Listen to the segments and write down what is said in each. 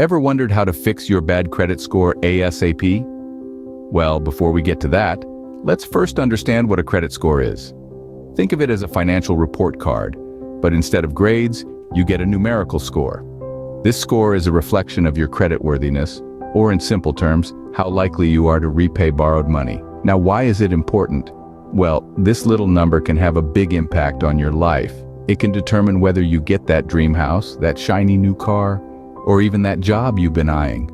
Ever wondered how to fix your bad credit score ASAP? Well, before we get to that, let's first understand what a credit score is. Think of it as a financial report card, but instead of grades, you get a numerical score. This score is a reflection of your creditworthiness, or in simple terms, how likely you are to repay borrowed money. Now, why is it important? Well, this little number can have a big impact on your life. It can determine whether you get that dream house, that shiny new car, or even that job you've been eyeing.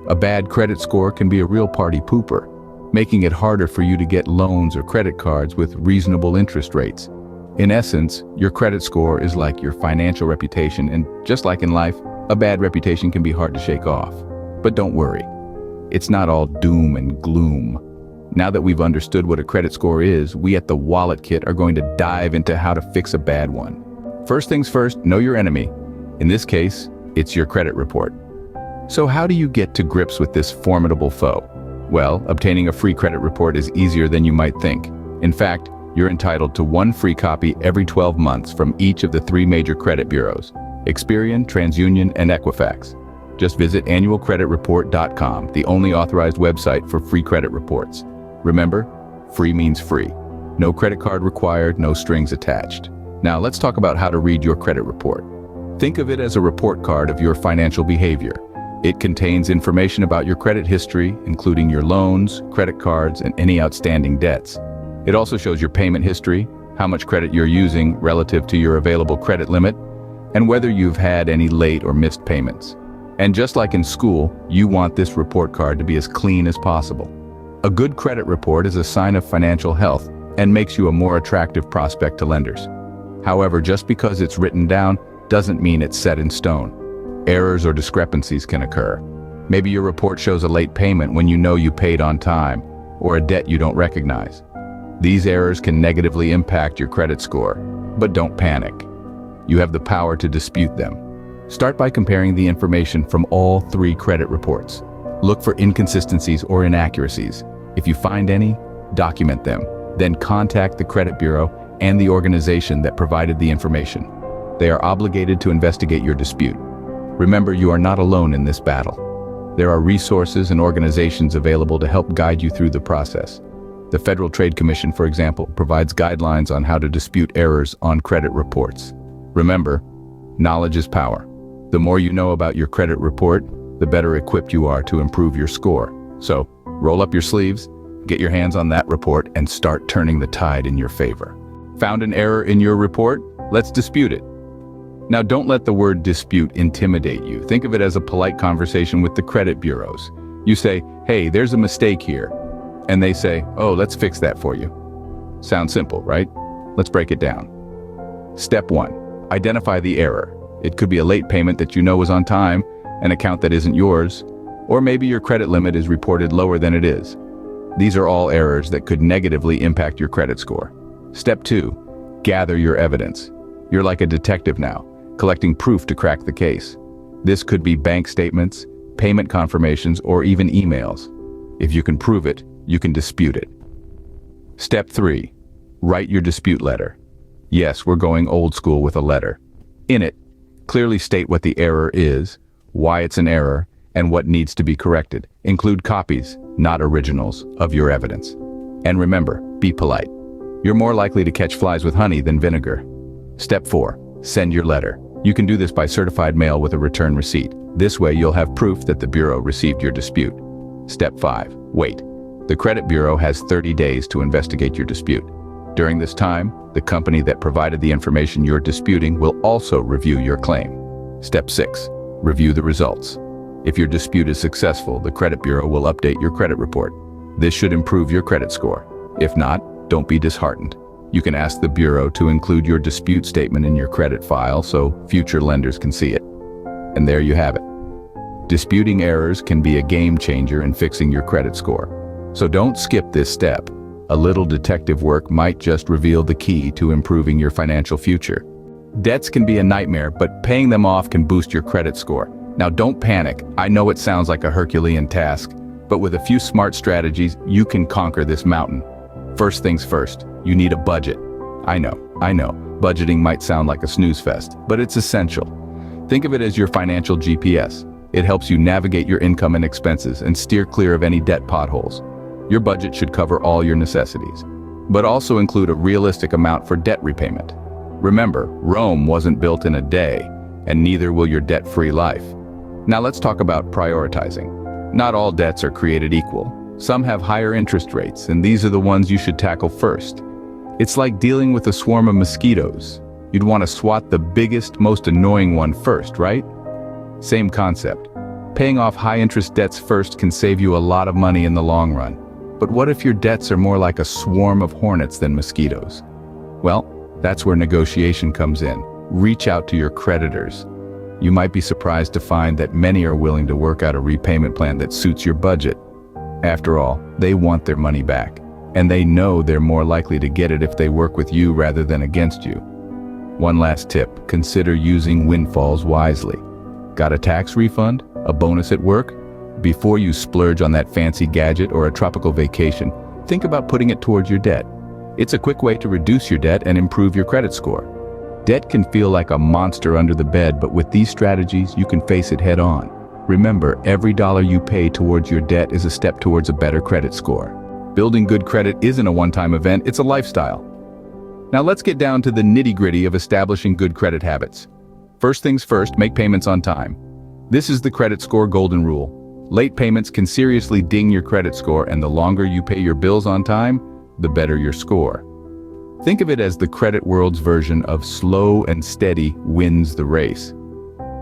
A bad credit score can be a real party pooper, making it harder for you to get loans or credit cards with reasonable interest rates. In essence, your credit score is like your financial reputation, and just like in life, a bad reputation can be hard to shake off. But don't worry, it's not all doom and gloom. Now that we've understood what a credit score is, we at The Wallet Kit are going to dive into how to fix a bad one. First things first, know your enemy. In this case, it's your credit report. So how do you get to grips with this formidable foe? Well, obtaining a free credit report is easier than you might think. In fact, you're entitled to one free copy every 12 months from each of the 3 major credit bureaus: Experian, TransUnion, and Equifax. Just visit annualcreditreport.com, the only authorized website for free credit reports. Remember, free means free. No credit card required, no strings attached. Now let's talk about how to read your credit report. Think of it as a report card of your financial behavior. It contains information about your credit history, including your loans, credit cards, and any outstanding debts. It also shows your payment history, how much credit you're using relative to your available credit limit, and whether you've had any late or missed payments. And just like in school, you want this report card to be as clean as possible. A good credit report is a sign of financial health and makes you a more attractive prospect to lenders. However, just because it's written down doesn't mean it's set in stone. Errors or discrepancies can occur. Maybe your report shows a late payment when you know you paid on time, or a debt you don't recognize. These errors can negatively impact your credit score, but don't panic. You have the power to dispute them. Start by comparing the information from all 3 credit reports. Look for inconsistencies or inaccuracies. If you find any, document them. Then contact the credit bureau and the organization that provided the information. They are obligated to investigate your dispute. Remember, you are not alone in this battle. There are resources and organizations available to help guide you through the process. The Federal Trade Commission, for example, provides guidelines on how to dispute errors on credit reports. Remember, knowledge is power. The more you know about your credit report, the better equipped you are to improve your score. So, roll up your sleeves, get your hands on that report, and start turning the tide in your favor. Found an error in your report? Let's dispute it. Now, don't let the word dispute intimidate you. Think of it as a polite conversation with the credit bureaus. You say, "Hey, there's a mistake here." And they say, "Oh, let's fix that for you." Sounds simple, right? Let's break it down. Step 1, identify the error. It could be a late payment that you know is on time, an account that isn't yours, or maybe your credit limit is reported lower than it is. These are all errors that could negatively impact your credit score. Step 2, gather your evidence. You're like a detective now, collecting proof to crack the case. This could be bank statements, payment confirmations, or even emails. If you can prove it, you can dispute it. Step 3, write your dispute letter. Yes, we're going old school with a letter. In it, clearly state what the error is, why it's an error, and what needs to be corrected. Include copies, not originals, of your evidence. And remember, be polite. You're more likely to catch flies with honey than vinegar. Step 4, send your letter. You can do this by certified mail with a return receipt. This way you'll have proof that the bureau received your dispute. Step 5, wait. The credit bureau has 30 days to investigate your dispute. During this time, the company that provided the information you're disputing will also review your claim. Step 6, review the results. If your dispute is successful, the credit bureau will update your credit report. This should improve your credit score. If not, don't be disheartened. You can ask the bureau to include your dispute statement in your credit file so future lenders can see it. And there you have it. Disputing errors can be a game changer in fixing your credit score. So don't skip this step. A little detective work might just reveal the key to improving your financial future. Debts can be a nightmare, but paying them off can boost your credit score. Now don't panic. I know it sounds like a Herculean task, but with a few smart strategies, you can conquer this mountain. First things first, you need a budget. I know. Budgeting might sound like a snooze fest, but it's essential. Think of it as your financial GPS. It helps you navigate your income and expenses and steer clear of any debt potholes. Your budget should cover all your necessities, but also include a realistic amount for debt repayment. Remember, Rome wasn't built in a day, and neither will your debt-free life. Now let's talk about prioritizing. Not all debts are created equal. Some have higher interest rates, and these are the ones you should tackle first. It's like dealing with a swarm of mosquitoes. You'd want to swat the biggest, most annoying one first, right? Same concept. Paying off high-interest debts first can save you a lot of money in the long run. But what if your debts are more like a swarm of hornets than mosquitoes? Well, that's where negotiation comes in. Reach out to your creditors. You might be surprised to find that many are willing to work out a repayment plan that suits your budget. After all, they want their money back, and they know they're more likely to get it if they work with you rather than against you. One last tip, consider using windfalls wisely. Got a tax refund? A bonus at work? Before you splurge on that fancy gadget or a tropical vacation, think about putting it towards your debt. It's a quick way to reduce your debt and improve your credit score. Debt can feel like a monster under the bed, but with these strategies, you can face it head on. Remember, every dollar you pay towards your debt is a step towards a better credit score. Building good credit isn't a one-time event, it's a lifestyle. Now let's get down to the nitty-gritty of establishing good credit habits. First things first, make payments on time. This is the credit score golden rule. Late payments can seriously ding your credit score, and the longer you pay your bills on time, the better your score. Think of it as the credit world's version of slow and steady wins the race.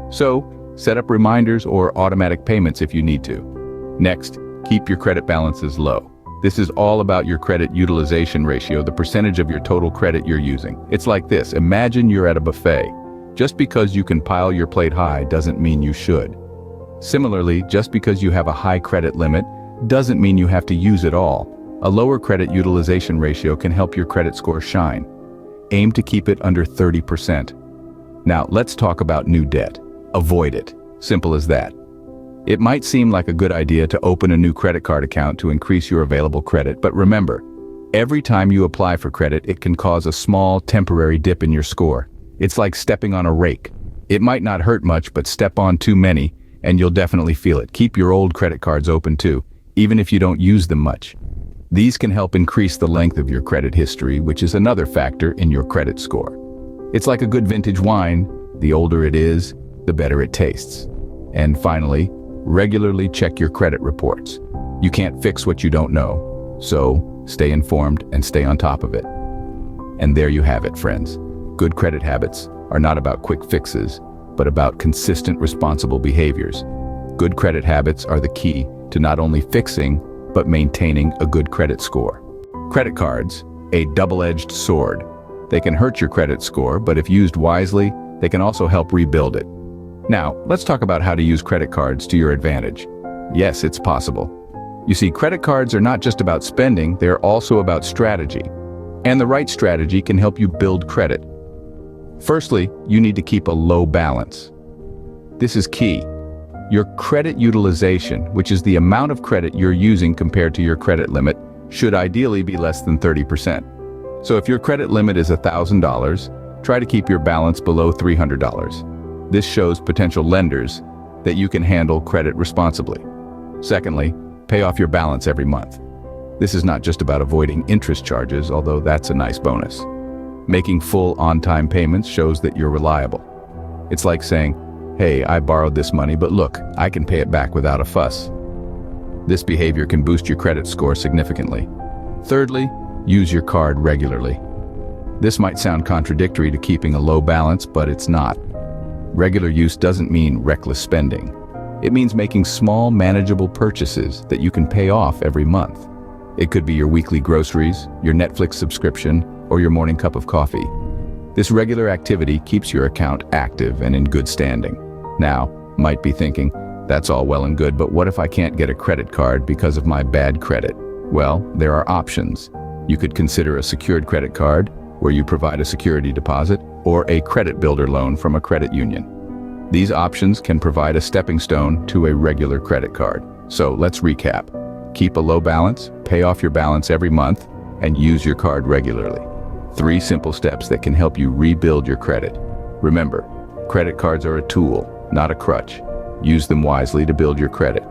So, set up reminders or automatic payments if you need to. Next, keep your credit balances low. This is all about your credit utilization ratio, the percentage of your total credit you're using. It's like this, imagine you're at a buffet. Just because you can pile your plate high doesn't mean you should. Similarly, just because you have a high credit limit doesn't mean you have to use it all. A lower credit utilization ratio can help your credit score shine. Aim to keep it under 30%. Now, let's talk about new debt. Avoid it. Simple as that. It might seem like a good idea to open a new credit card account to increase your available credit, but remember, every time you apply for credit, it can cause a small, temporary dip in your score. It's like stepping on a rake. It might not hurt much, but step on too many, and you'll definitely feel it. Keep your old credit cards open too, even if you don't use them much. These can help increase the length of your credit history, which is another factor in your credit score. It's like a good vintage wine. The older it is, the better it tastes. And finally, regularly check your credit reports. You can't fix what you don't know, so stay informed and stay on top of it. And there you have it, friends. Good credit habits are not about quick fixes, but about consistent, responsible behaviors. Good credit habits are the key to not only fixing, but maintaining a good credit score. Credit cards, a double-edged sword. They can hurt your credit score, but if used wisely, they can also help rebuild it. Now, let's talk about how to use credit cards to your advantage. Yes, it's possible. You see, credit cards are not just about spending, they're also about strategy. And the right strategy can help you build credit. Firstly, you need to keep a low balance. This is key. Your credit utilization, which is the amount of credit you're using compared to your credit limit, should ideally be less than 30%. So if your credit limit is $1,000, try to keep your balance below $300. This shows potential lenders that you can handle credit responsibly. Secondly, pay off your balance every month. This is not just about avoiding interest charges, although that's a nice bonus. Making full on-time payments shows that you're reliable. It's like saying, hey, I borrowed this money, but look, I can pay it back without a fuss. This behavior can boost your credit score significantly. Thirdly, use your card regularly. This might sound contradictory to keeping a low balance, but it's not. Regular use doesn't mean reckless spending. It means making small, manageable purchases that you can pay off every month. It could be your weekly groceries, your Netflix subscription, or your morning cup of coffee. This regular activity keeps your account active and in good standing. Now, might be thinking, that's all well and good, but what if I can't get a credit card because of my bad credit? Well, there are options. You could consider a secured credit card, where you provide a security deposit, or a credit builder loan from a credit union. These options can provide a stepping stone to a regular credit card. So let's recap. Keep a low balance, pay off your balance every month, and use your card regularly. 3 simple steps that can help you rebuild your credit. Remember, credit cards are a tool, not a crutch. Use them wisely to build your credit.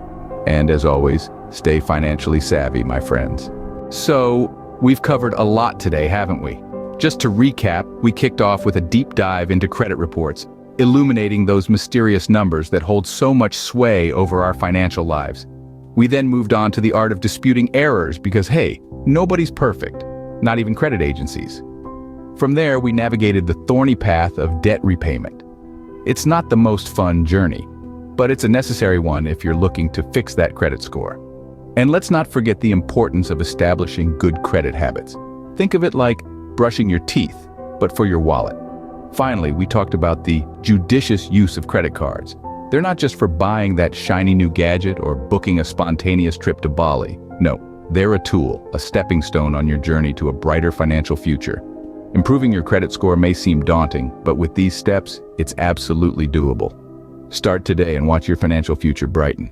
And as always, stay financially savvy, my friends. So, we've covered a lot today, haven't we? Just to recap, we kicked off with a deep dive into credit reports, illuminating those mysterious numbers that hold so much sway over our financial lives. We then moved on to the art of disputing errors because, hey, nobody's perfect, not even credit agencies. From there, we navigated the thorny path of debt repayment. It's not the most fun journey, but it's a necessary one if you're looking to fix that credit score. And let's not forget the importance of establishing good credit habits. Think of it like brushing your teeth, but for your wallet. Finally, we talked about the judicious use of credit cards. They're not just for buying that shiny new gadget or booking a spontaneous trip to Bali. No, they're a tool, a stepping stone on your journey to a brighter financial future. Improving your credit score may seem daunting, but with these steps, it's absolutely doable. Start today and watch your financial future brighten.